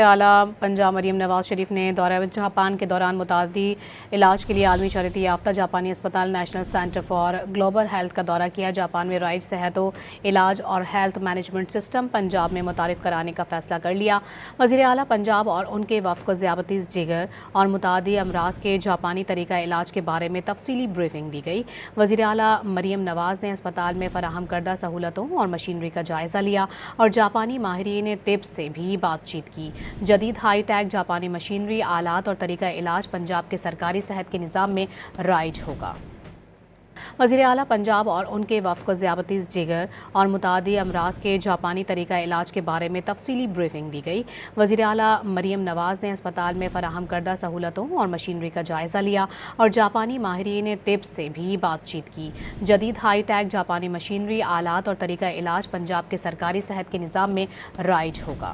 اعلیٰ پنجاب مریم نواز شریف نے دورہ جاپان کے دوران متعدی علاج کے لیے عالمی شہرت یافتہ جاپانی اسپتال national centre for global health کا دورہ کیا۔ جاپان میں رائج صحت و علاج اور ہیلتھ مینجمنٹ سسٹم پنجاب میں متعارف کرانے کا فیصلہ کر لیا۔ وزیر اعلیٰ پنجاب اور ان کے وفد کو ذیابیطس، جگر اور متعدی امراض کے جاپانی طریقہ علاج کے بارے میں تفصیلی بریفنگ دی گئی۔ وزیر اعلیٰ مریم نواز نے اسپتال میں فراہم کردہ سہولتوں اور مشینری کا جائزہ لیا اور جاپانی ماہرین طب سے بھی بات چیت کی۔ جدید ہائی ٹیک جاپانی مشینری، آلات اور طریقہ علاج پنجاب کے سرکاری صحت کے نظام میں رائج ہوگا۔ وزیر اعلیٰ پنجاب اور ان کے وفد کو ذیابیطس، جگر اور متعدی امراض کے جاپانی طریقہ علاج کے بارے میں تفصیلی بریفنگ دی گئی۔ وزیر اعلیٰ مریم نواز نے اسپتال میں فراہم کردہ سہولتوں اور مشینری کا جائزہ لیا اور جاپانی ماہرین طب سے بھی بات چیت کی۔ جدید ہائی ٹیک جاپانی مشینری، آلات اور طریقہ علاج پنجاب کے سرکاری صحت کے نظام میں رائج ہوگا۔